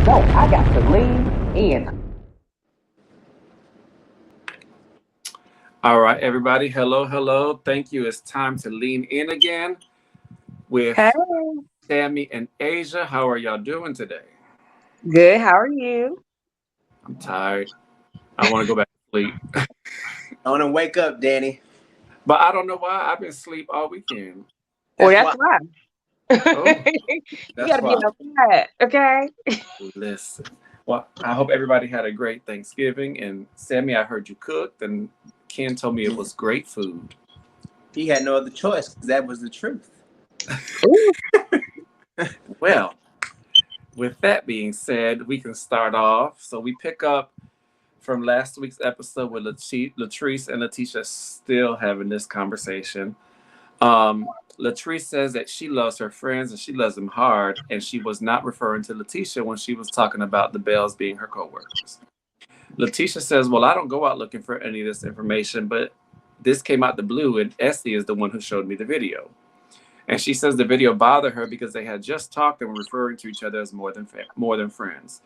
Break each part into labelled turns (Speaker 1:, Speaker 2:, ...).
Speaker 1: go. I got to lean in.
Speaker 2: All right, everybody. Hello, hello. Thank you. It's time to lean in again
Speaker 1: Hey,
Speaker 2: with Sammy and Asia. How are y'all doing today?
Speaker 1: good. How are you?
Speaker 2: I'm tired. I want to go back to sleep.
Speaker 3: I want to wake up, Danny.
Speaker 2: But I don't know why. I've been asleep all weekend.
Speaker 1: Well,
Speaker 3: That's
Speaker 1: that's
Speaker 3: why.
Speaker 1: why.
Speaker 2: Oh,
Speaker 1: You
Speaker 3: That's
Speaker 1: got to be
Speaker 3: why.
Speaker 1: outside, okay?
Speaker 2: listen. Well, I hope everybody had a great Thanksgiving. And Sammy, I heard you cooked, and Ken told me it was great food.
Speaker 3: He had no other choice because that was the truth.
Speaker 1: Ooh,
Speaker 2: Well, with that being said, we can start off. So we pick up from last week's episode with Latrice and Letitia still having this conversation. Latrice says that she loves her friends and she loves them hard, and she was not referring to Letitia when she was talking about the Bells being her coworkers. Letitia says, "Well, I don't go out looking for any of this information, but this came out the blue, and Essie is the one who showed me the video." And she says the video bothered her because they had just talked and were referring to each other as more than friends.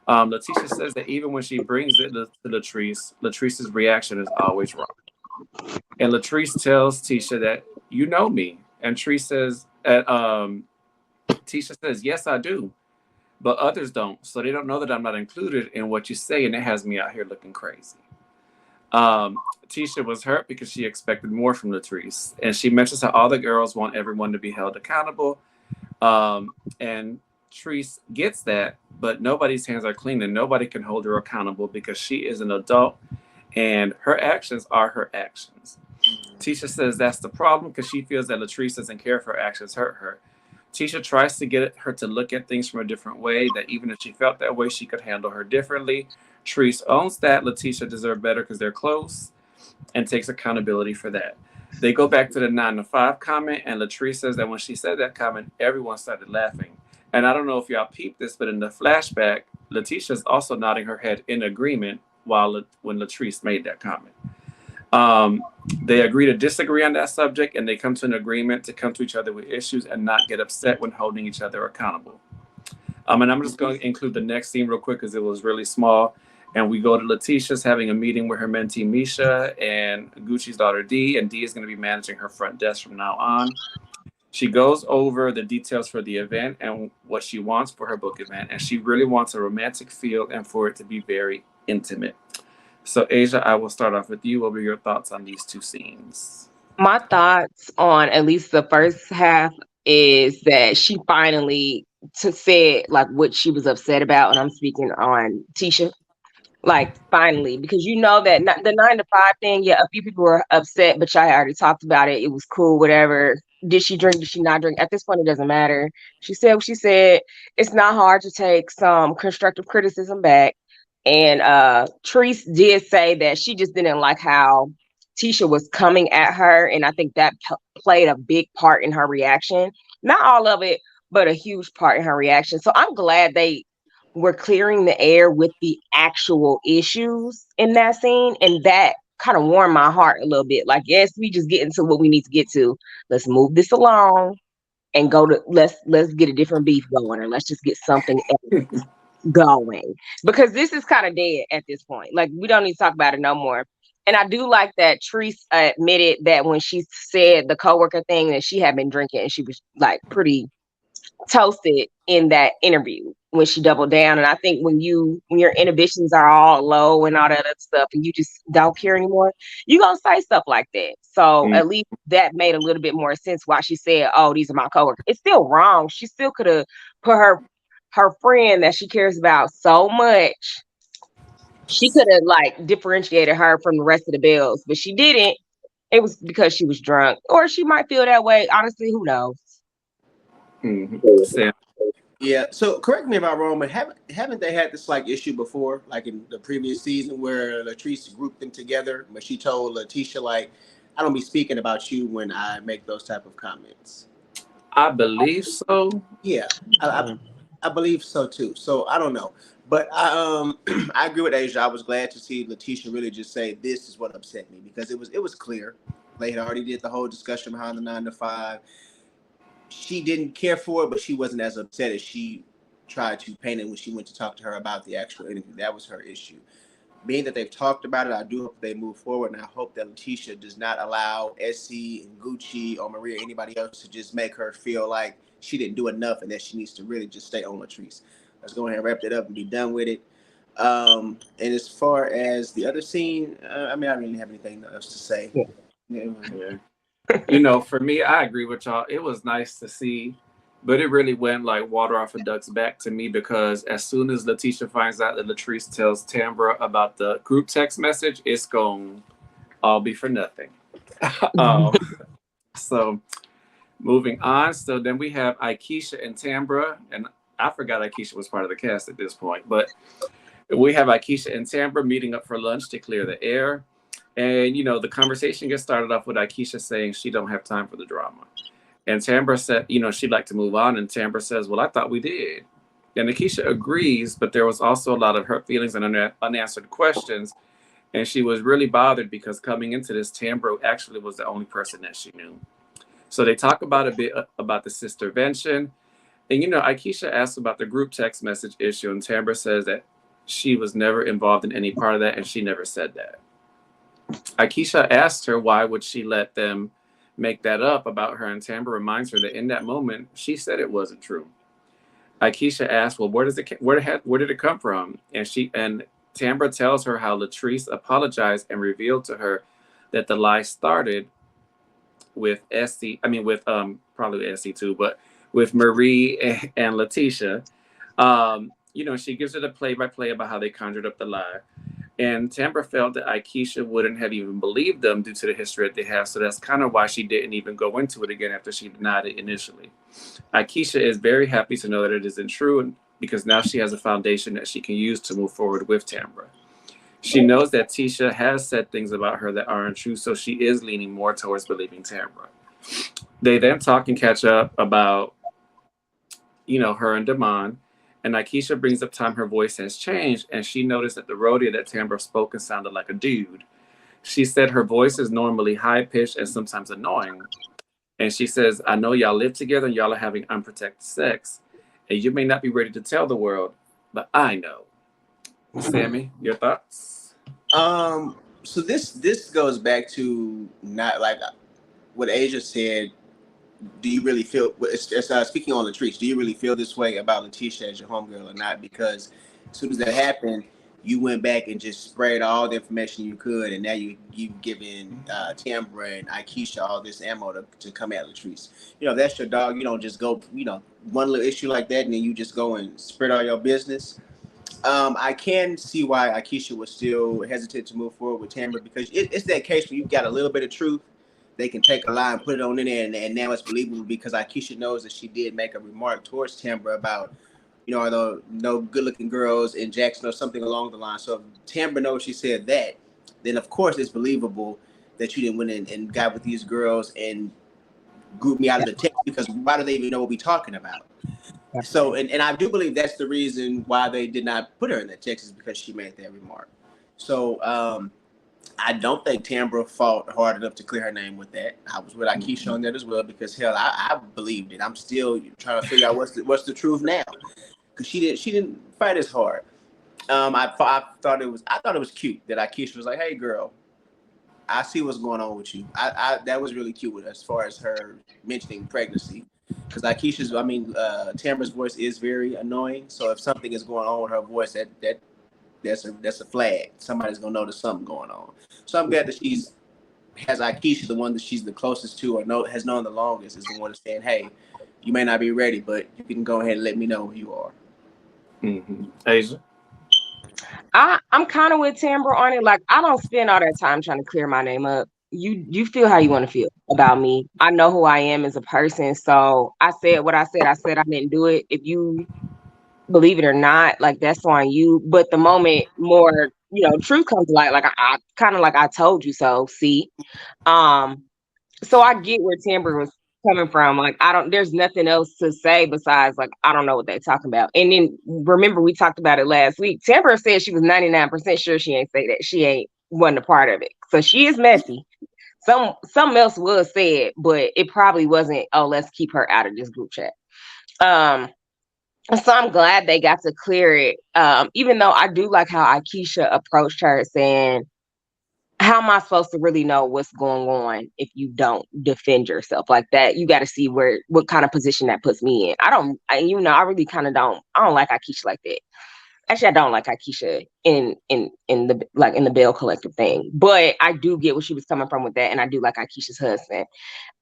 Speaker 2: Letitia says that even when she brings it to Latrice, Latrice's reaction is always wrong. And Latrice tells Tisha that you know me, and Tisha says, "Yes, I do, but others don't, so they don't know that I'm not included in what you say, and it has me out here looking crazy." Tisha was hurt because she expected more from Latrice, and she mentions how all the girls want everyone to be held accountable. And Treese gets that, but nobody's hands are clean, and nobody can hold her accountable because she is an adult, and her actions are her actions. Tisha says that's the problem because she feels that Latrice doesn't care if her actions hurt her. Tisha tries to get her to look at things from a different way, that even if she felt that way, she could handle her differently. Treese owns that Letitia deserved better because they're close and takes accountability for that. They go back to the 9 to 5 comment, and Latrice says that when she said that comment, everyone started laughing. And I don't know if y'all peeped this, but in the flashback, Letitia's also nodding her head in agreement when Latrice made that comment. They agree to disagree on that subject, and they come to an agreement to come to each other with issues and not get upset when holding each other accountable. And I'm just going to include the next scene real quick because it was really small. And we go to Letitia's having a meeting with her mentee Misha and Gucci's daughter Dee, and Dee is going to be managing her front desk from now on. She goes over the details for the event and what she wants for her book event, and she really wants a romantic feel and for it to be very intimate. So, Asia, I will start off with you. What were your thoughts on these two scenes?
Speaker 1: my thoughts on at least the first half is that she finally to said like what she was upset about, and I'm speaking on Tisha. Like finally, because you know that the 9 to 5 thing, yeah, a few people were upset, but y'all already talked about it. It was cool, whatever. Did she drink? Did she not drink? At this point, it doesn't matter. She said what she said. It's not hard to take some constructive criticism back. And Treese did say that she just didn't like how Tisha was coming at her, and I think that played a big part in her reaction. Not all of it, but a huge part in her reaction. So I'm glad they were clearing the air with the actual issues in that scene, and that kind of warmed my heart a little bit. Like, yes, we just get into what we need to get to. Let's move this along and go to let's get a different beef going, or let's just get something else going, because this is kind of dead at this point. Like, we don't need to talk about it no more. And I do like that Treese admitted that when she said the coworker thing that she had been drinking, and she was like pretty toasted in that interview when she doubled down. And I think when your inhibitions are all low and all that other stuff, and you just don't care anymore, you gonna say stuff like that. So
Speaker 2: Mm.
Speaker 1: at least that made a little bit more sense why she said, "Oh, these are my coworkers." It's still wrong. She still could have put her friend that she cares about so much. She could have like differentiated her from the rest of the Bells, but she didn't. It was because she was drunk, or she might feel that way. Honestly, who knows?
Speaker 2: Sam.
Speaker 3: Yeah. So correct me if I'm wrong, but haven't they had this like issue before, like in the previous season where Latrice grouped them together, but she told Letitia like, "I don't be speaking about you when I make those type of comments."
Speaker 2: I believe so.
Speaker 3: Yeah, I believe so too. So I don't know, but I agree with Asia. I was glad to see Letitia really just say this is what upset me because it was clear. They had already did the whole discussion behind the 9 to 5. She didn't care for it, but she wasn't as upset as she tried to paint it when she went to talk to her about the actual interview. That was her issue. Being that they've talked about it, I do hope they move forward, and I hope that Letitia does not allow Essie and Gucci or Maria or anybody else to just make her feel like she didn't do enough and that she needs to really just stay on Latrice. Let's go ahead and wrap that up and be done with it. And as far as the other scene, I mean, I don't really have anything else to say.
Speaker 1: Yeah.
Speaker 3: Yeah.
Speaker 2: Yeah. For me, I agree with y'all. It was nice to see, but it really went like water off a duck's back to me because as soon as Letitia finds out that Latrice tells Tambra about the group text message, it's going to all be for nothing. um, so moving on. So then we have Aikisha and Tambra, and I forgot Aikisha was part of the cast at this point, but we have Aikisha and Tambra meeting up for lunch to clear the air. And the conversation gets started off with Aikisha saying she don't have time for the drama. And Tambra said, she'd like to move on. And Tambra says, well, I thought we did. And Aikisha agrees, but there was also a lot of hurt feelings and unanswered questions. And she was really bothered because coming into this, Tambra actually was the only person that she knew. So they talk about a bit about the sistervention. And, Aikisha asks about the group text message issue. And Tambra says that she was never involved in any part of that. And she never said that. Aikisha asked her why would she let them make that up about her, and Tambra reminds her that in that moment she said it wasn't true. Aikisha asked, "Well, where did it come from?" And Tambra tells her how Latrice apologized and revealed to her that the lie started with Essie. I mean, with probably Essie too, but with Marie and Letitia. She gives it a play-by-play about how they conjured up the lie. And Tambra felt that Aikisha wouldn't have even believed them due to the history that they have. So that's kind of why she didn't even go into it again after she denied it initially. Aikisha is very happy to know that it isn't true because now she has a foundation that she can use to move forward with Tambra. She knows that Tisha has said things about her that aren't true, so she is leaning more towards believing Tambra. They then talk and catch up about, her and Damon. And Aikisha brings up time her voice has changed, and she noticed that the rodeo that Tambra spoke and sounded like a dude. She said her voice is normally high-pitched and sometimes annoying. And she says, I know y'all live together and y'all are having unprotected sex. And you may not be ready to tell the world, but I know. Sammy, your thoughts?
Speaker 3: So this goes back to not like what Asia said. Do you really feel, speaking on Latrice, do you really feel this way about Letitia as your homegirl or not? Because as soon as that happened, you went back and just spread all the information you could, and now you've given Tambra and Aikisha all this ammo to come at Latrice. That's your dog. You don't just go, one little issue like that, and then you just go and spread all your business. I can see why Aikisha was still hesitant to move forward with Tambra because it's that case where you've got a little bit of truth. They can take a lie and put it on in there, and now it's believable because Aikisha knows that she did make a remark towards Tambra about, are there no good-looking girls in Jackson or something along the line. So if Tambra knows she said that, then of course it's believable that you didn't went in and got with these girls and group me out of the text because why do they even know what we're talking about? So, and I do believe that's the reason why they did not put her in that text is because she made that remark. So, I don't think Tambra fought hard enough to clear her name with that. I was with Aikisha on that as well because hell, I believed it. I'm still trying to figure out what's the truth now because she didn't fight as hard. I thought it was cute that Aikisha was like, "Hey, girl, I see what's going on with you." That was really cute as far as her mentioning pregnancy. Because Tamra's voice is very annoying. So if something is going on with her voice, that's a flag. Somebody's gonna notice something going on. So I'm glad that has Aikisha, the one that she's the closest to or has known the longest, is the one that's saying, "Hey, you may not be ready, but you can go ahead and let me know who you are."
Speaker 2: Mm-hmm. Asia?
Speaker 1: I'm kind of with Tambra on it. Like, I don't spend all that time trying to clear my name up. You feel how you want to feel about me. I know who I am as a person. So I said what I said. I said I didn't do it. If you believe it or not, like that's on you. But the moment more, truth comes to light, like I kind of like I told you so. See, so I get where Tambra was coming from. Like, there's nothing else to say besides, like, I don't know what they're talking about. And then remember, we talked about it last week. Tambra said she was 99% sure she ain't say that. She wasn't a part of it. So she is messy. Something else was said, but it probably wasn't, oh, let's keep her out of this group chat. Um, So I'm glad they got to clear it. Even though I do like how Akeisha approached her saying, how am I supposed to really know what's going on if you don't defend yourself like that? You got to see what kind of position that puts me in. I really kind of don't. I don't like Akeisha like that. Actually, I don't like Akeisha in the like in the Belle Collective thing, but I do get where she was coming from with that, and I do like Akeisha's husband.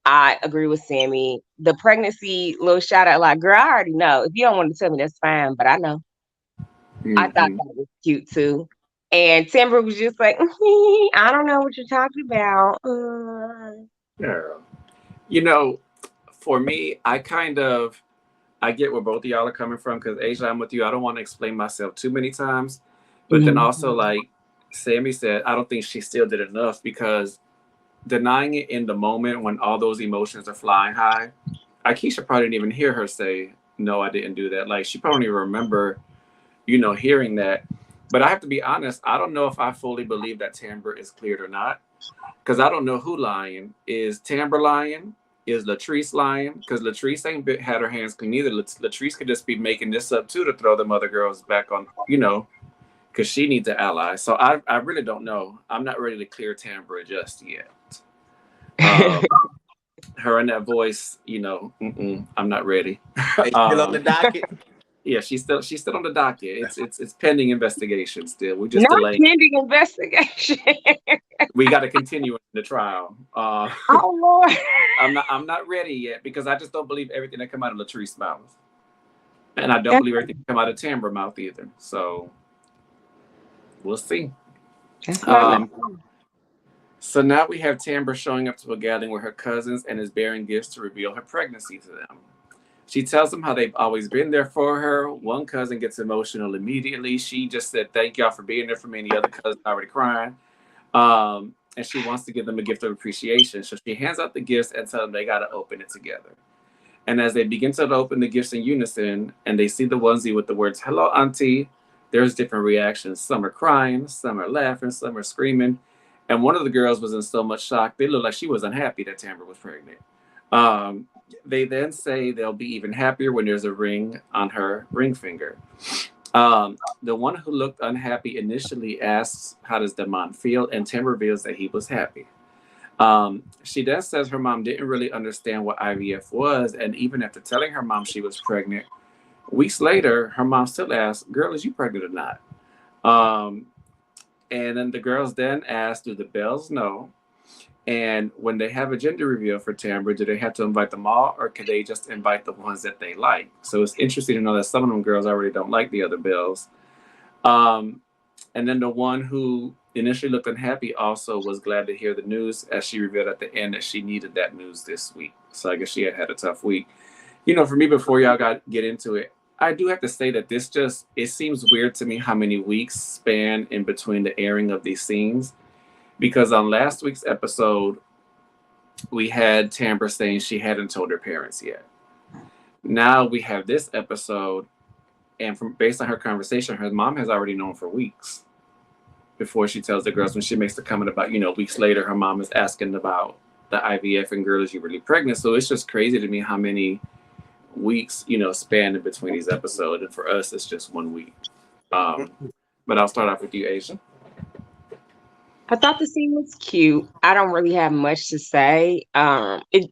Speaker 1: I agree with Sammy. The pregnancy little shout out, like, girl, I already know. If you don't want to tell me, that's fine, but I know. I thought
Speaker 2: Hmm.
Speaker 1: that was cute too. And Timber was just like, I don't know what you're talking about.
Speaker 2: Yeah. You know, for me, I get where both of y'all are coming from because Asia, I'm with you. I don't want to explain myself too many times, but then
Speaker 1: Mhm.
Speaker 2: also like Sammy said, I don't think she still did enough because denying it in the moment when all those emotions are flying high, Akeisha probably didn't even hear her say, "No, I didn't do that." Like she probably don't even remember, hearing that. But I have to be honest, I don't know if I fully believe that Timber is cleared or not because I don't know who lying. Is Timber lying? Is Latrice lying? Because Latrice ain't had her hands clean either. Latrice could just be making this up too to throw them other girls back on, because she needs an ally. So I really don't know. I'm not ready to clear Timber just yet. Um, her and that voice, I'm not ready.
Speaker 3: They still on the
Speaker 2: um,
Speaker 3: docket.
Speaker 2: yeah, she's still on the docket. It's pending investigation still. We're just
Speaker 1: Not
Speaker 2: delaying.
Speaker 1: pending investigation.
Speaker 2: We got to continue the trial.
Speaker 1: Oh Lord.
Speaker 2: I'm not ready yet because I just don't believe everything that come out of Latrice's mouth, and I don't
Speaker 1: That's,
Speaker 2: believe everything that come out of Tambra's mouth either. So we'll see.
Speaker 1: that's not nice.
Speaker 2: Um, so now we have Tambra showing up to a gathering with her cousins and is bearing gifts to reveal her pregnancy to them. She tells them how they've always been there for her. One cousin gets emotional immediately. She just said, "Thank y'all for being there for me." And the other cousin already crying. And she wants to give them a gift of appreciation. So she hands out the gifts and tells them they got to open it together. And as they begin to open the gifts in unison and they see the onesie with the words, "Hello, Auntie," there's different reactions. Some are crying, some are laughing, some are screaming. And one of the girls was in so much shock, they looked like she was unhappy that Tamara was pregnant. Um, they then say they'll be even happier when there's a ring on her ring finger. The one who looked unhappy initially asks, "How does the mom feel?" And Tim reveals that he was happy. She then says her mom didn't really understand what IVF was, and even after telling her mom she was pregnant, weeks later, her mom still asked, "Girl, is you pregnant or not?" Um, and then the girls then ask, "Do the Bells know?" And when they have a gender reveal for Tambra, do they have to invite them all, or can they just invite the ones that they like? So it's interesting to know that some of them girls already don't like the other Bells. Um, and then the one who initially looked unhappy also was glad to hear the news, as she revealed at the end that she needed that news this week. So I guess she had a tough week. For me, before y'all get into it, I do have to say that it seems weird to me how many weeks span in between the airing of these scenes. Because on last week's episode, we had Tambra saying she hadn't told her parents yet. Now we have this episode, and from based on her conversation, her mom has already known for weeks before she tells the girls. When she makes the comment about, weeks later, her mom is asking about the IVF and, "Girl, is you really pregnant?" So it's just crazy to me how many weeks, span in between these episodes. And for us, it's just 1 week. Um, but I'll start off with you, Asia.
Speaker 1: I thought the scene was cute. I don't really have much to say. It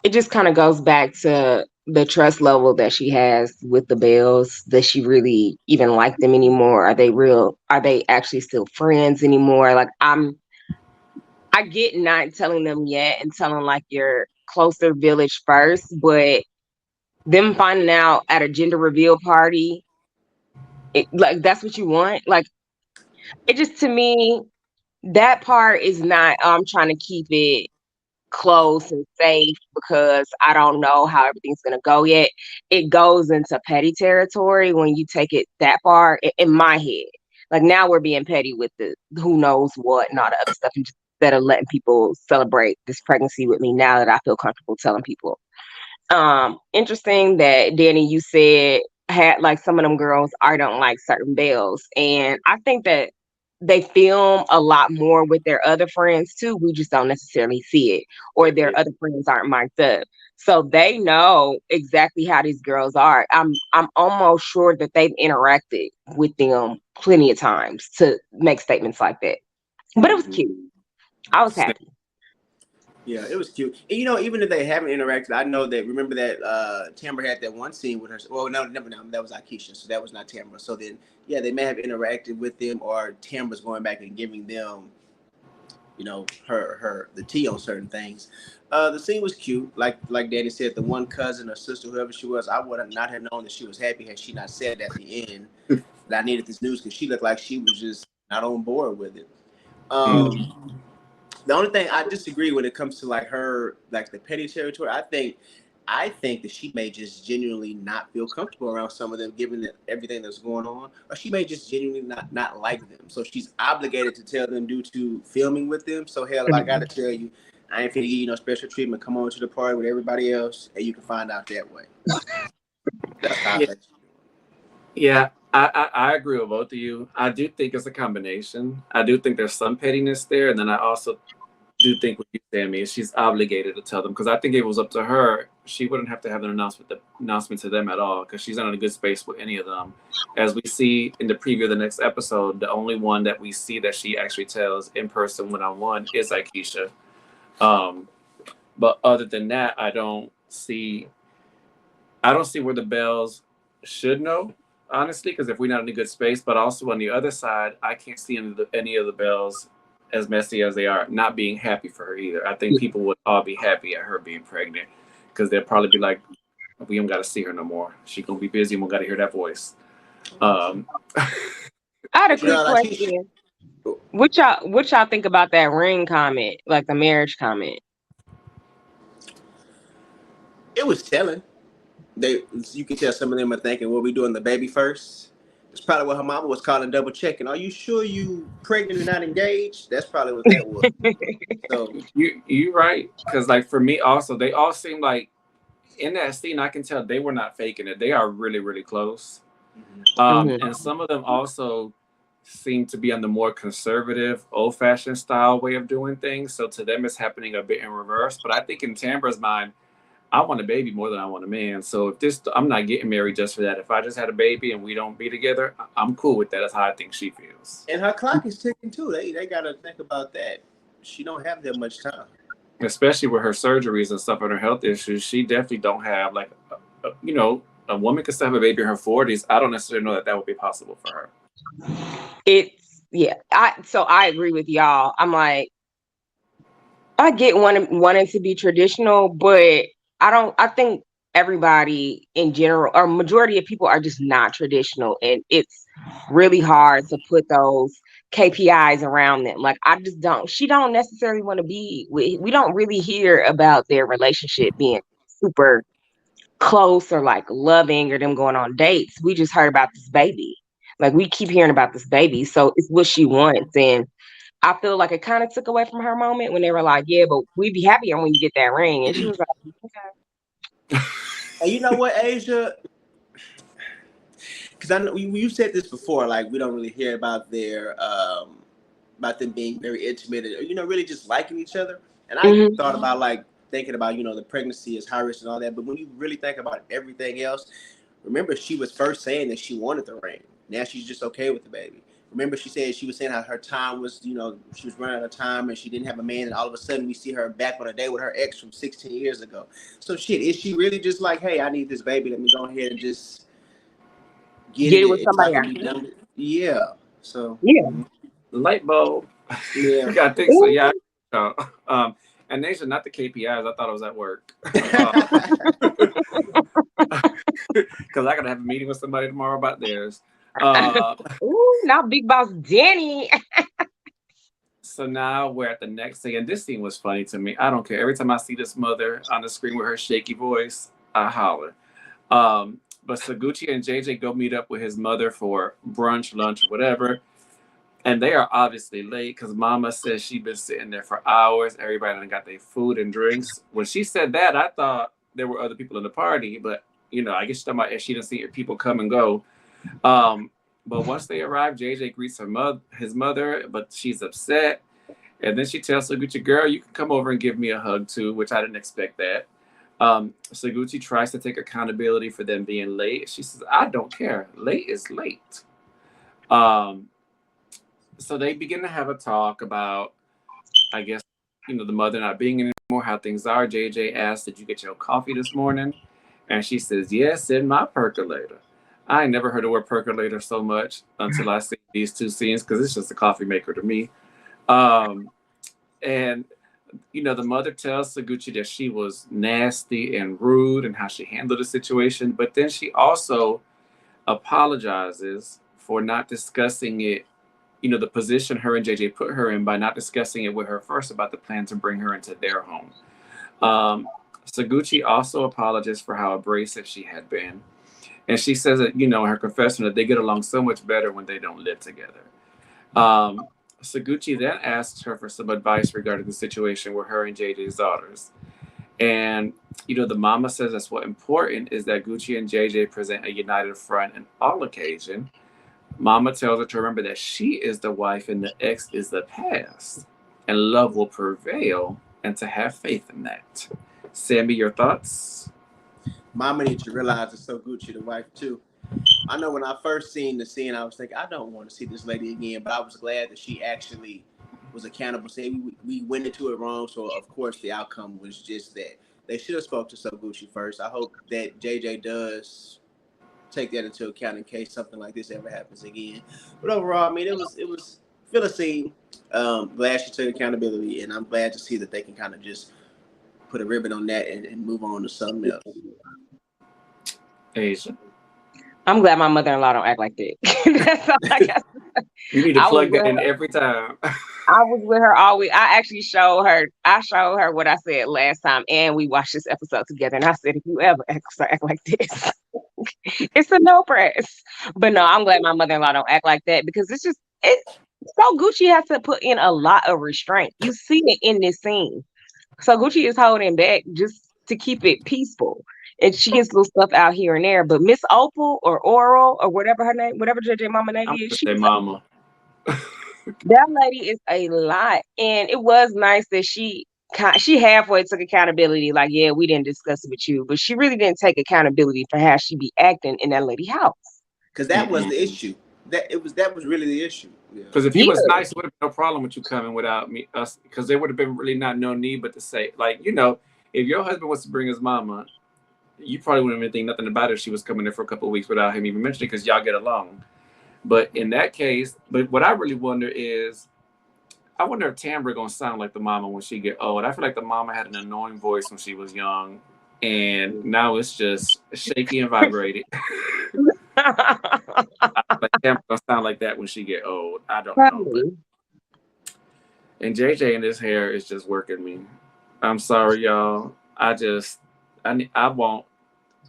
Speaker 1: just kind of goes back to the trust level that she has with the Bells. Does she really even like them anymore? Are they actually still friends anymore? Like I get not telling them yet and telling like your closer village first, but them finding out at a gender reveal party, like that's what you want. Like it just to me, that part is not. I'm trying to keep it close and safe because I don't know how everything's gonna go yet. It goes into petty territory when you take it that far in my head. Like now we're being petty with the who knows what and all the other stuff, and just instead of letting people celebrate this pregnancy with me now that I feel comfortable telling people. Interesting that Danny, you said had like some of them girls I don't like certain bells, and I think that they film a lot more with their other friends too. We just don't necessarily see it, or their other friends aren't mic'd up. So they know exactly how these girls are. I'm almost sure that they've interacted with them plenty of times to make statements like that. But it was
Speaker 3: Mhm.
Speaker 1: cute. I was happy.
Speaker 3: Yeah, it was cute. And even if they haven't interacted, I know that. Remember that Tamara had that one scene with her. Well, no, never. No, that was Akeisha, so that was not Tamara. So then, yeah, they may have interacted with them, or Tamara's going back and giving them, her the tea on certain things. The scene was cute. Like Danny said, the one cousin or sister, whoever she was, I would not have known that she was happy had she not said at the end that I needed this news, because she looked like she was just not on board with it.
Speaker 2: Mm.
Speaker 3: Um, the only thing I disagree when it comes to like her, like the petty territory, I think that she may just genuinely not feel comfortable around some of them, given that everything that's going on, or she may just genuinely not like them. So she's obligated to tell them due to filming with them. So hell, if I got to tell you, I ain't finna give you no special treatment. Come on to the party with everybody else, and you can find out that way. That's how I
Speaker 2: Yeah,
Speaker 3: think.
Speaker 2: yeah. I agree with both of you. I do think it's a combination. I do think there's some pettiness there, and then I also do think what you say, me, she's obligated to tell them, because I think if it was up to her, she wouldn't have to have an announcement to them at all, because she's not in a good space with any of them. As we see in the preview of the next episode, the only one that we see that she actually tells in person one on one is Akeisha. Um, but other than that, I don't see where the Bells should know, honestly, because if we're not in a good space, but also on the other side, I can't see any of the Bells, as messy as they are, not being happy for her either. I think people would all be happy at her being pregnant, because they'll probably be like, we don't got to see her no more. She gonna be busy and we got to hear that voice. Um,
Speaker 1: I had a
Speaker 3: But
Speaker 1: quick
Speaker 3: like she,
Speaker 1: question. What y'all think about that ring comment, like the marriage comment?
Speaker 3: it was telling. You can tell some of them are thinking, "What we doing the baby first?" It's probably what her mama was calling double checking. Are you sure you pregnant and not engaged? That's probably what that was. So,
Speaker 2: you right, because like for me also, they all seem like in that scene, I can tell they were not faking it. They are really, really close.
Speaker 1: Hmm.
Speaker 2: And some of them also seem to be on the more conservative, old-fashioned style way of doing things. So to them, it's happening a bit in reverse. But I think in Tambra's mind, I want a baby more than I want a man. So if this, I'm not getting married just for that. If I just had a baby and we don't be together, I'm cool with that. That's how I think she feels.
Speaker 3: and her clock is ticking too. They got to think about that. She don't have that much time.
Speaker 2: Especially with her surgeries and stuff and her health issues, she definitely don't have like, a woman could still have a baby in her 40s. I don't necessarily know that that would be possible for her.
Speaker 1: It's yeah. I agree with y'all. I'm like, I get wanting to be traditional, but I don't. I think everybody in general, or majority of people, are just not traditional, and it's really hard to put those KPIs around them. Like I just don't. She don't necessarily want to be. We don't really hear about their relationship being super close or like loving or them going on dates. We just heard about this baby. Like we keep hearing about this baby, so it's what she wants, and I feel like it kind of took away from her moment when they were like, "Yeah, but we'd be happier when you get that ring," and she was like,
Speaker 3: And you know what, Asia? Because I know you said this before. Like we don't really hear about them being very intimate, or really just liking each other. And I
Speaker 1: "Okay."
Speaker 3: thought about like thinking about the pregnancy is high risk and all that. But when you really think about everything else, remember she was first saying that she wanted the ring. Now she's just okay with the baby. Remember she was saying how her time was, she was running out of time and she didn't have a man, and all of a sudden we see her back on a date with her ex from 16 years ago. So shit, is she really just like, hey, I need this baby, let me go ahead and just get
Speaker 1: Get it with
Speaker 3: it so I
Speaker 1: somebody
Speaker 3: can
Speaker 1: else.
Speaker 3: be done with it? Yeah. So
Speaker 1: Yeah.
Speaker 2: Light bulb.
Speaker 3: yeah.
Speaker 2: I think so. Yeah. Uh, um, and these are not the KPIs. I thought I was at work. Because I gotta have a meeting with somebody tomorrow about theirs. Uh,
Speaker 1: Ooh, now Big Boss Danny.
Speaker 2: so now we're at the next thing, and this scene was funny to me. I don't care. Every time I see this mother on the screen with her shaky voice, I holler. But Sogucci and JJ go meet up with his mother for brunch, lunch, or whatever. And they are obviously late because Mama says she's been sitting there for hours. Everybody done got their food and drinks. When she said that, I thought there were other people in the party, but I guess she's talking about if she didn't see people come and go. Um, But once they arrive, JJ greets his mother, but she's upset. And then she tells Soguchi, girl, you can come over and give me a hug too, which I didn't expect that. Soguchi tries to take accountability for them being late. She says, I don't care. Late is late. Um, so they begin to have a talk about, I guess, the mother not being anymore, how things are. JJ asks, did you get your coffee this morning? And she says, yes, in my percolator. I ain't never heard the word percolator so much until I see these two scenes, because it's just a coffee maker to me. Um, and the mother tells Soguchi that she was nasty and rude and how she handled the situation, but then she also apologizes for not discussing it, the position her and JJ put her in, by not discussing it with her first about the plan to bring her into their home. Soguchi also apologizes for how abrasive she had been. And she says that, in her confession, that they get along so much better when they don't live together. Soguchi then asks her for some advice regarding the situation with her and JJ's daughters. And, the mama says that's what important is that Gucci and JJ present a united front on all occasions. Mama tells her to remember that she is the wife and the ex is the past. And love will prevail, and to have faith in that. Sammy, your thoughts?
Speaker 3: Mama needs to realize it's Soguchi, the wife, too. I know when I first seen the scene, I was thinking, I don't want to see this lady again, but I was glad that she actually was accountable. Say we went into it wrong, so of course the outcome was just that. They should have spoke to Soguchi first. I hope that JJ does take that into account in case something like this ever happens again. But overall, I mean, it was fill a scene. Glad she took accountability, and I'm glad to see that they can kind of just put a ribbon on that and move on to something else.
Speaker 2: Asia.
Speaker 1: I'm glad my mother-in-law don't act like that. That's all I got.
Speaker 2: You need to plug that in every time.
Speaker 1: I was with her all week. I actually showed her. I showed her what I said last time, and we watched this episode together. And I said, if you ever act like this, it's a no press. But no, I'm glad my mother-in-law don't act like that, because it's so Gucci has to put in a lot of restraint. You see it in this scene. So Gucci is holding back just to keep it peaceful. And she gets little stuff out here and there. But Miss Opal or Oral or whatever her name, whatever JJ mama name
Speaker 2: I'm
Speaker 1: is,
Speaker 2: gonna say mama.
Speaker 1: that lady is a lot. And it was nice that she halfway took accountability. Like, yeah, we didn't discuss it with you, but she really didn't take accountability for how she be acting in that lady house.
Speaker 3: Because that was the issue. That was really the issue.
Speaker 2: Because if you was nice, it would have been no problem with you coming without us. Because there would have been really no need but to say, like, if your husband wants to bring his mama, you probably wouldn't even think nothing about it if she was coming there for a couple of weeks without him even mentioning it, because y'all get along. But in that case, what I really wonder is, I wonder if Tambra gonna sound like the mama when she get old. I feel like the mama had an annoying voice when she was young, and now it's just shaky and vibrated. Like Tambra gonna sound like that when she get old. I don't know. But... And JJ in his hair is just working me. I'm sorry, y'all. I want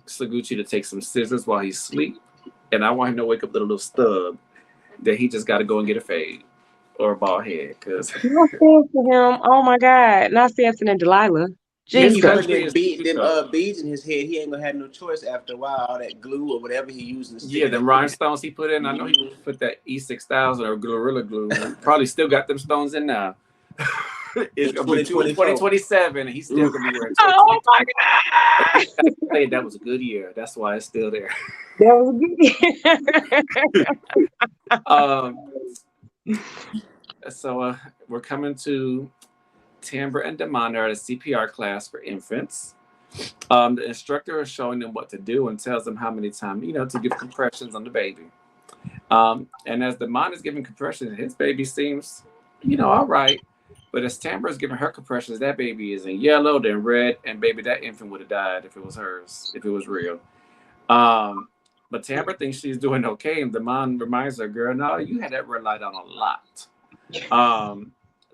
Speaker 2: Soguchi to take some scissors while he's asleep, and I want him to wake up with a little stub that he just got to go and get a fade or a bald head. Cause
Speaker 1: no sense to him. Oh my God, not Samson and Delilah.
Speaker 3: Then you
Speaker 1: Jesus.
Speaker 3: put them beads in his head. He ain't gonna have no choice after a while. All that glue or whatever he using.
Speaker 2: Yeah, them rhinestones he put in. I know he put that E6000 or Gorilla Glue. Probably still got them stones in now. It's 2027, and he's still gonna be wearing.
Speaker 1: Oh my God!
Speaker 2: That was a good year. That's why it's still there.
Speaker 1: That was a good year.
Speaker 2: So we're coming to Tambra and Damon are at a CPR class for infants. The instructor is showing them what to do and tells them how many times, to give compressions on the baby. And as Damon is giving compressions, his baby seems, all right. But as Tambra is giving her compressions, that baby is in yellow, then red, and baby, that infant would have died if it was hers, if it was real. But Tambra thinks she's doing okay, and Damon reminds her, girl, no, you had that red light on a lot.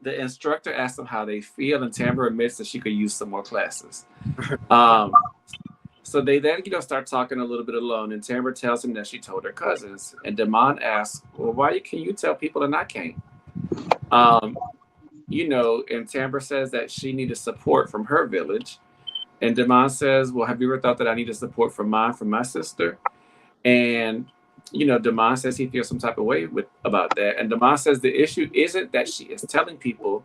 Speaker 2: The instructor asks them how they feel, and Tambra admits that she could use some more classes. So they then, start talking a little bit alone, and Tambra tells him that she told her cousins. And Damon asks, well, why can you tell people and I can't? And Tambra says that she needed support from her village. And Damon says, well, have you ever thought that I needed support from my sister? And Damon says he feels some type of way about that. And Damon says the issue isn't that she is telling people,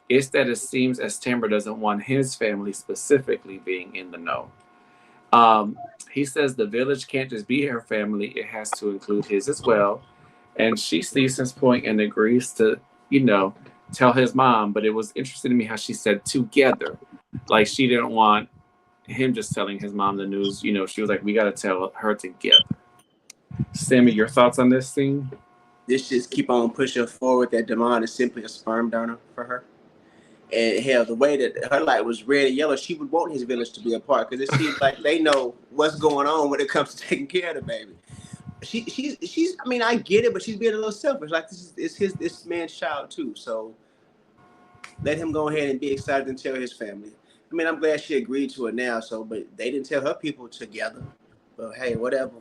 Speaker 2: it's that it seems as Tamara doesn't want his family specifically being in the know. Um, he says the village can't just be her family, it has to include his as well. And she sees his point and agrees to, you know, tell his mom. But it was interesting to me how she said together. Like she didn't want him just telling his mom the news. She was like, we got to tell her together. Sammy, your thoughts on this scene?
Speaker 3: This just keep on pushing forward that Damon is simply a sperm donor for her. And hell, the way that her light was red and yellow, she would want his village to be a part because it seems like they know what's going on when it comes to taking care of the baby. She's. I mean, I get it, but she's being a little selfish. Like this man's child too. So let him go ahead and be excited and tell his family. I mean, I'm glad she agreed to it now. So, but they didn't tell her people together. But hey, whatever.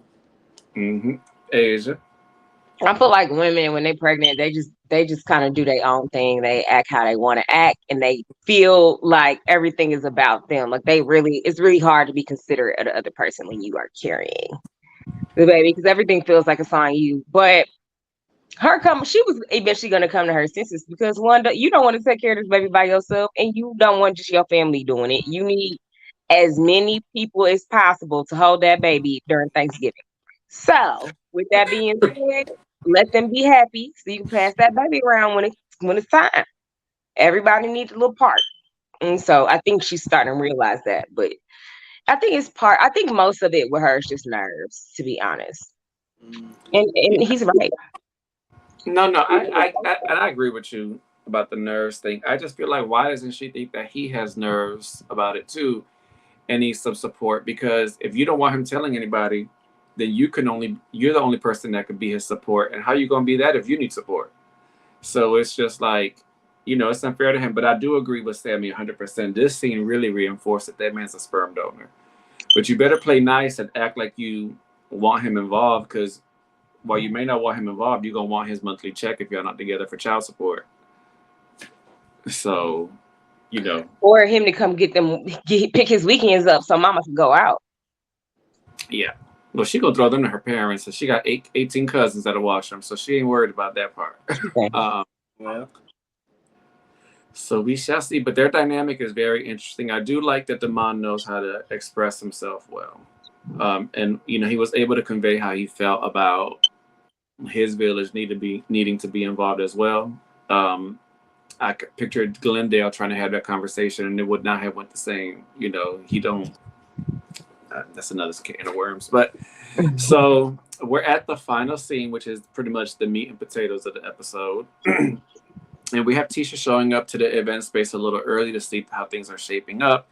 Speaker 2: Mm-hmm. Asia.
Speaker 1: I feel like women when they're pregnant, they just kind of do their own thing. They act how they want to act, and they feel like everything is about them. Like it's really hard to be considerate of the other person when you are carrying the baby because everything feels like it's on you. But she was eventually going to come to her senses because one, you don't want to take care of this baby by yourself, and you don't want just your family doing it. You need as many people as possible to hold that baby during Thanksgiving. So, with that being said, let them be happy so you can pass that baby around when it's time. Everybody needs a little part. And so I think she's starting to realize that. But I think most of it with her is just nerves, to be honest. And he's right.
Speaker 2: No, no, I agree with you about the nerves thing. I just feel like why doesn't she think that he has nerves about it too and needs some support? Because if you don't want him telling anybody, then you're the only person that could be his support. And how you gonna be that if you need support? So it's just like, it's unfair to him. But I do agree with Sammy 100%. This scene really reinforced that man's a sperm donor. But you better play nice and act like you want him involved because while you may not want him involved, you're gonna want his monthly check if y'all not together for child support. So,
Speaker 1: Or him to come pick his weekends up so mama can go out.
Speaker 2: yeah. Well, she gonna throw them to her parents, and she got 18 cousins that'll watch them, so she ain't worried about that part.
Speaker 3: Well,
Speaker 2: So we shall see. But their dynamic is very interesting. I do like that Damon knows how to express himself well, and he was able to convey how he felt about his village needing to be involved as well. I pictured Glendale trying to have that conversation, and it would not have went the same. He don't. That's another can of worms. But so we're at the final scene, which is pretty much the meat and potatoes of the episode. And we have Tisha showing up to the event space a little early to see how things are shaping up.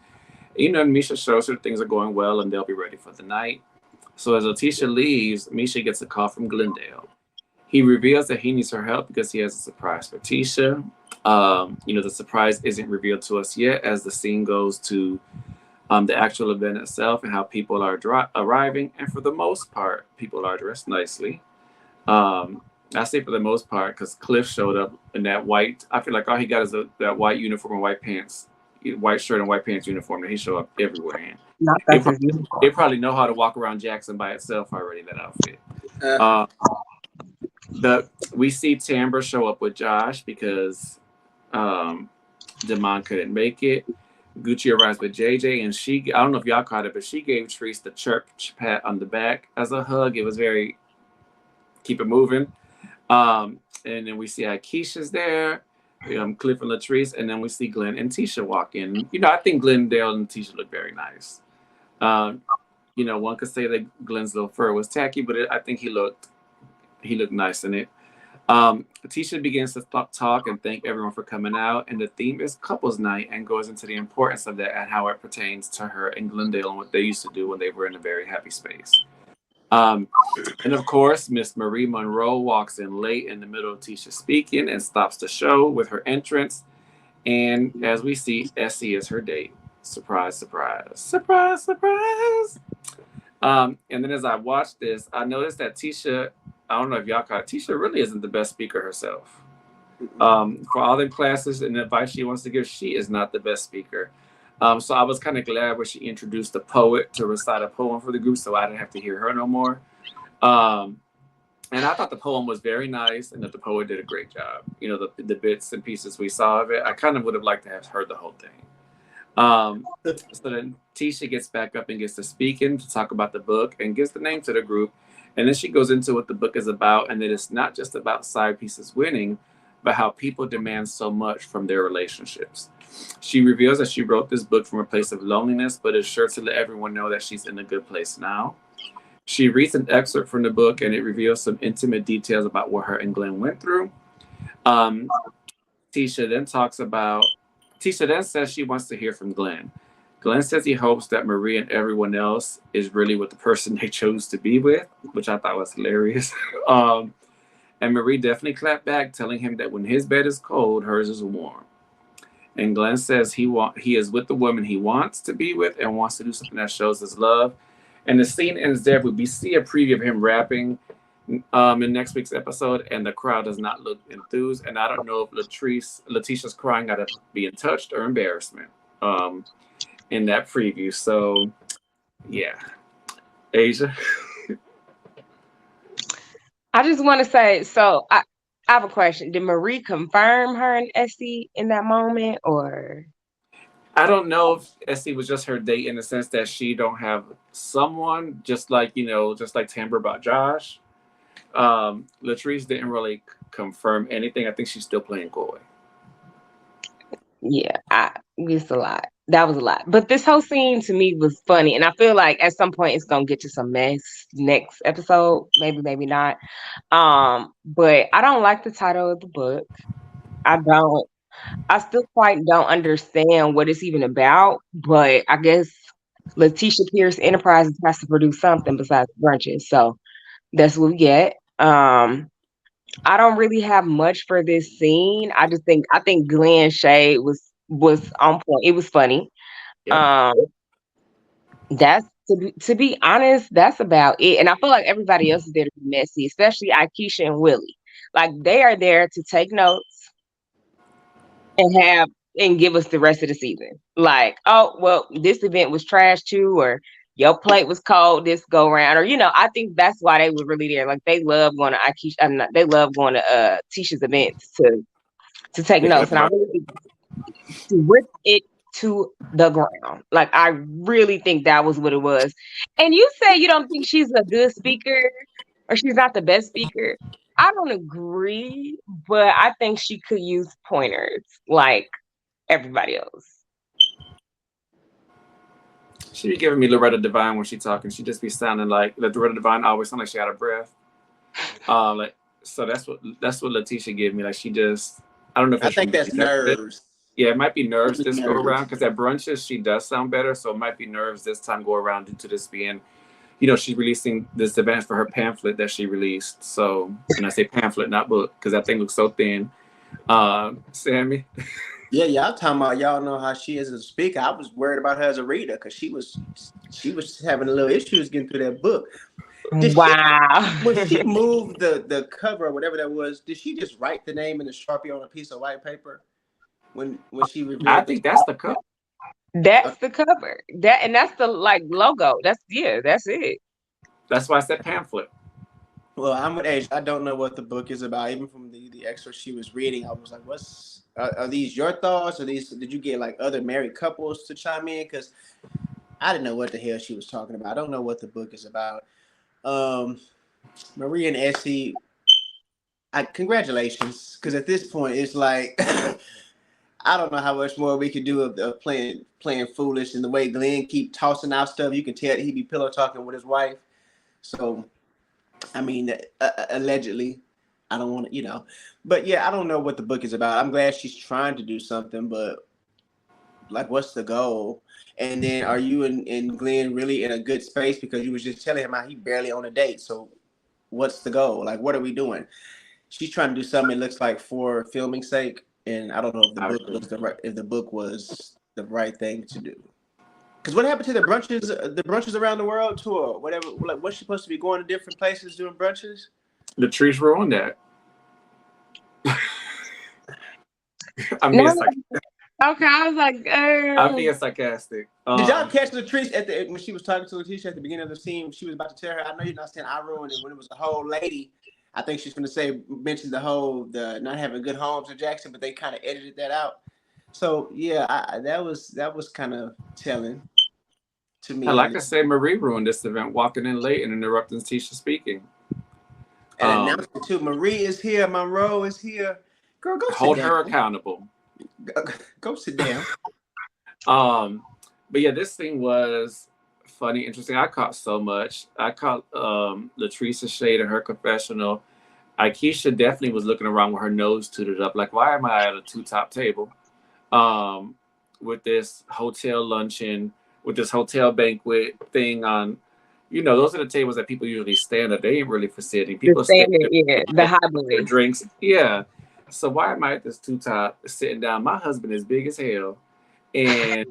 Speaker 2: Misha shows her things are going well and they'll be ready for the night. So as Tisha leaves, Misha gets a call from Glendale. He reveals that he needs her help because he has a surprise for Tisha. The surprise isn't revealed to us yet as the scene goes to the actual event itself and how people are arriving. And for the most part, people are dressed nicely. I say for the most part because Cliff showed up in that white. I feel like all he got is that white uniform and white pants, white shirt and white pants uniform that he showed up everywhere in. It probably know how to walk around Jackson by itself already. That outfit. We see Tambra show up with Josh because Damon couldn't make it. Gucci arrives with JJ, and I don't know if y'all caught it, but she gave Treese the church pat on the back as a hug. It was very keep it moving. And then we see Keisha's there, Cliff and Latrice, and then we see Glenn and Tisha walk in. I think Glendale and Tisha look very nice. One could say that Glenn's little fur was tacky, but I think he looked nice in it. Tisha begins to talk and thank everyone for coming out, and the theme is couples night and goes into the importance of that and how it pertains to her and Glendale and what they used to do when they were in a very happy space. And of course, Miss Marie Monroe walks in late in the middle of Tisha speaking and stops the show with her entrance. And as we see, Essie is her date. Surprise, surprise, surprise, surprise. And then as I watched this, I noticed that Tisha, I don't know if y'all caught it, Tisha really isn't the best speaker herself. For all the classes and advice she wants to give, she is not the best speaker. So I was kind of glad when she introduced a poet to recite a poem for the group so I didn't have to hear her no more. And I thought the poem was very nice and that the poet did a great job. You know, the bits and pieces we saw of it, I kind of would have liked to have heard the whole thing. Um, so then Tisha gets back up and gets to speaking to talk about the book and gives the name to the group. And then she goes into what the book is about and that it's not just about side pieces winning, but how people demand so much from their relationships. She reveals that she wrote this book from a place of loneliness, but is sure to let everyone know that she's in a good place now. She reads an excerpt from the book and it reveals some intimate details about what her and Glenn went through. Um, Tisha then talks about, Tisha then says she wants to hear from Glenn. Glenn says he hopes that Marie and everyone else is really with the person they chose to be with, which I thought was hilarious. And Marie definitely clapped back, telling him that when his bed is cold, hers is warm. And Glenn says he is with the woman he wants to be with and wants to do something that shows his love. And the scene ends there, but we see a preview of him rapping in next week's episode, and the crowd does not look enthused. And I don't know if Letitia's crying out of being touched or embarrassment in that preview. So, yeah. Asia?
Speaker 1: I just want to say, so I have a question. Did Marie confirm her and Essie in that moment, or?
Speaker 2: I don't know if Essie was just her date in the sense that she don't have someone, just like, just like Tamber about Josh. Latrice didn't really confirm anything. I think she's still playing coy.
Speaker 1: Yeah, it's a lot. That was a lot. But this whole scene to me was funny. And I feel like at some point it's gonna get to some mess next episode. Maybe, maybe not. But I don't like the title of the book. I don't. I still quite don't understand what it's even about. But I guess Letitia Pierce Enterprises has to produce something besides brunches. So that's what we get. I don't really have much for this scene. I think Glenn Shade was on point. It was funny.
Speaker 2: Yep.
Speaker 1: Um, that's to be honest, that's about it. And I feel like everybody else is there to be messy, especially Aikisha and Willie. Like they are there to take notes and give us the rest of the season. Like, oh well, this event was trash too, or your plate was cold this go round, or I think that's why they were really there. Like they love going to Aikisha. They love going to Tisha's events to take notes, and I really think to rip it to the ground. Like I really think that was what it was. And you say you don't think she's a good speaker or she's not the best speaker. I don't agree, but I think she could use pointers like everybody else.
Speaker 2: She be giving me Loretta Devine when she talking. She just be sounding like Loretta Devine always sound like she out of breath. So that's what Letitia gave me. Like she just, I don't know if
Speaker 3: I
Speaker 2: it's
Speaker 3: think that's nerves.
Speaker 2: Yeah, it might be nerves this go around because at brunches she does sound better. So it might be nerves this time go around due to this being, she's releasing this event for her pamphlet that she released. So, and I say pamphlet, not book, because that thing looks so thin. Sammy.
Speaker 3: Yeah, y'all talking about y'all know how she is as a speaker. I was worried about her as a reader because she was having a little issues getting through that book.
Speaker 1: Wow.
Speaker 3: When she moved the cover or whatever that was, did she just write the name in a Sharpie on a piece of white paper? When she revealed,
Speaker 2: I think that's the cover.
Speaker 1: That's the cover. That's the logo. That's it.
Speaker 2: That's why I said pamphlet.
Speaker 3: Well, I'm with Age. I don't know what the book is about. Even from the excerpt she was reading, I was like, "What's are these your thoughts? Or did you get like other married couples to chime in? Because I didn't know what the hell she was talking about. I don't know what the book is about." Marie and Essie, congratulations, because at this point it's like I don't know how much more we could do of playing foolish, and the way Glenn keep tossing out stuff, you can tell he be pillow talking with his wife. So. I mean, allegedly, I don't want to, but yeah, I don't know what the book is about. I'm glad she's trying to do something, but like, what's the goal? And then are you and Glenn really in a good space? Because you was just telling him how he barely on a date. So what's the goal? Like, what are we doing? She's trying to do something, it looks like, for filming sake. And I don't know if the book was the right thing to do. Because what happened to the brunches around the world tour? Whatever, like, what's she supposed to be going to different places doing brunches?
Speaker 2: Latrice ruined that. I'm being
Speaker 1: okay, I was like,
Speaker 2: I'm being sarcastic.
Speaker 3: Did y'all catch Latrice when she was talking to Letitia at the beginning of the scene? She was about to tell her, "I know you're not saying I ruined it," when it was a whole lady I think she's going to say mention the not having good homes in Jackson, but they kind of edited that out. So yeah, that was kind of telling to
Speaker 2: And
Speaker 3: me at
Speaker 2: like I
Speaker 3: least.
Speaker 2: said, Marie ruined this event, walking in late and interrupting Tisha speaking.
Speaker 3: And
Speaker 2: Um,
Speaker 3: announcing too, Marie is here, Monroe is here. Girl, go sit
Speaker 2: hold
Speaker 3: down.
Speaker 2: her accountable.
Speaker 3: Go sit down.
Speaker 2: Um, but yeah, this thing was funny, interesting. I caught so much. I caught Latrice Shade in her confessional. Aikisha definitely was looking around with her nose tooted up, like, why am I at a two-top table? With this hotel luncheon, with this hotel banquet thing on, those are the tables that people usually stand at. They ain't really for sitting.
Speaker 1: The
Speaker 2: People stand
Speaker 1: standard,
Speaker 2: there
Speaker 1: yeah, the high
Speaker 2: their
Speaker 1: boys.
Speaker 2: drinks. Yeah. So why am I at this two top sitting down? My husband is big as hell. And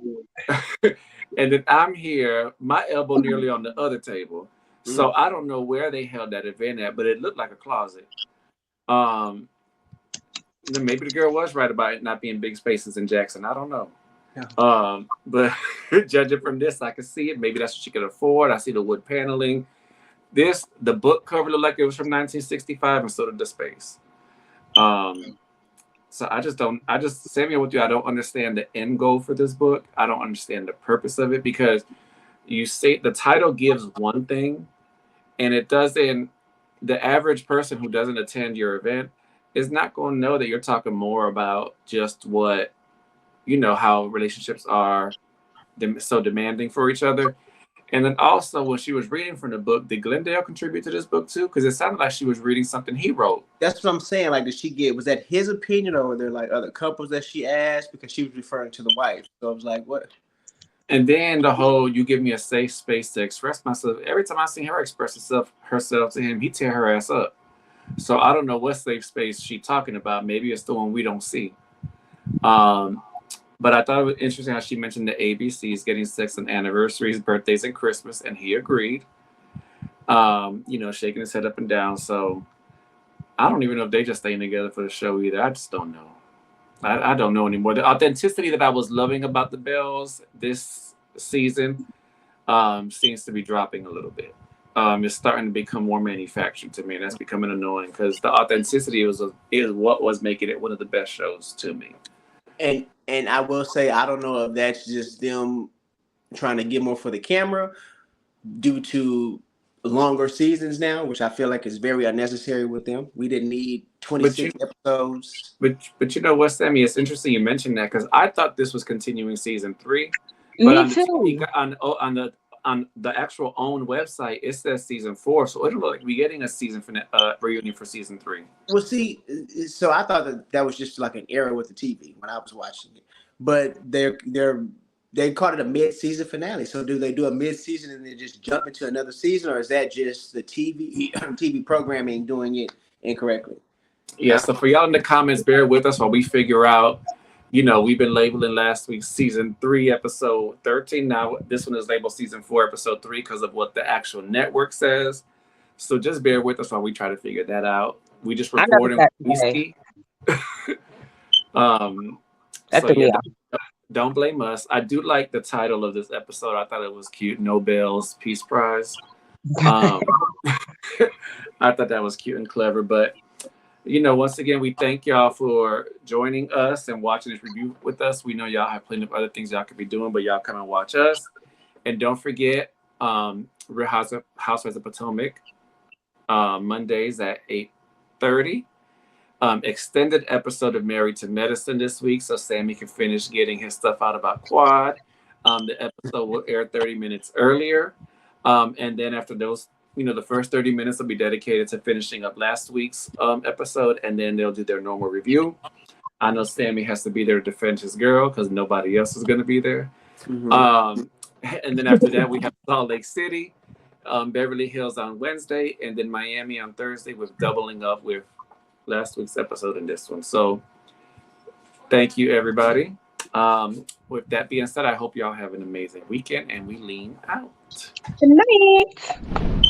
Speaker 2: and then I'm here, my elbow nearly on the other table. So I don't know where they held that event at, but it looked like a closet. Um, then maybe the girl was right about it not being big spaces in Jackson. I don't know.
Speaker 3: Yeah.
Speaker 2: But judging from this, I can see it. Maybe that's what she could afford. I see the wood paneling. The book cover looked like it was from 1965, and so did the space. So Samuel, with you, I don't understand the end goal for this book. I don't understand the purpose of it, because you say the title gives one thing, and it doesn't. The average person who doesn't attend your event is not going to know that you're talking more about just what, how relationships are so demanding for each other. And then also, when she was reading from the book, did Glendale contribute to this book too? Because it sounded like she was reading something he wrote.
Speaker 3: That's what I'm saying. Like, was that his opinion, or were there like other couples that she asked, because she was referring to the wife? So I was like, what?
Speaker 2: And then the whole "you give me a safe space to express myself." Every time I see her express herself to him, he tear her ass up. So I don't know what safe space she talking about. Maybe it's the one we don't see. Um, but I thought it was interesting how she mentioned the ABCs getting sex on anniversaries, birthdays, and Christmas, and he agreed. Shaking his head up and down. So I don't even know if they just staying together for the show either. I just don't know. I don't know anymore. The authenticity that I was loving about the Bells this season seems to be dropping a little bit. It's starting to become more manufactured to me, and that's becoming annoying, because the authenticity is what was making it one of the best shows to me.
Speaker 3: And I will say, I don't know if that's just them trying to get more for the camera due to longer seasons now, which I feel like is very unnecessary with them. We didn't need
Speaker 2: But
Speaker 3: 26 episodes.
Speaker 2: but you know what, Sammy? It's interesting you mentioned that, because I thought this was continuing season 3, but
Speaker 1: Me
Speaker 2: on the
Speaker 1: too.
Speaker 2: TV on the actual own website it says season 4, so it look like we're getting a season reunion for season 3.
Speaker 3: Well, see, so I thought that was just like an error with the TV when I was watching it, but they called it a mid-season finale. So do they do a mid-season and then just jump into another season, or is that just the TV programming doing it incorrectly?
Speaker 2: Yeah, so for y'all in the comments, bear with us while we figure out. We've been labeling last week's season 3 episode 13. Now this one is labeled season 4 episode 3 because of what the actual network says. So just bear with us while we try to figure that out. We just
Speaker 1: I know
Speaker 2: recording
Speaker 1: that
Speaker 2: we
Speaker 1: today.
Speaker 2: see. um
Speaker 1: That
Speaker 2: so
Speaker 1: threw
Speaker 2: yeah,
Speaker 1: me off.
Speaker 2: don't blame us. I do like the title of this episode. I thought it was cute. Nobel's Peace Prize. Um I thought that was cute and clever. But once again, we thank y'all for joining us and watching this review with us. We know y'all have plenty of other things y'all could be doing, but y'all come and watch us. And don't forget, Real Housewives of Potomac, Mondays at 8:30. Extended episode of Married to Medicine this week, so Sammy can finish getting his stuff out about Quad. The episode will air 30 minutes earlier. And then after those, the first 30 minutes will be dedicated to finishing up last week's episode, and then they'll do their normal review. I know Sammy has to be there to defend his girl because nobody else is going to be there.
Speaker 3: Mm-hmm.
Speaker 2: And then after that, we have Salt Lake City, Beverly Hills on Wednesday, and then Miami on Thursday, with doubling up with last week's episode and this one. So thank you, everybody. With that being said, I hope y'all have an amazing weekend, and we lean out.
Speaker 1: Good night.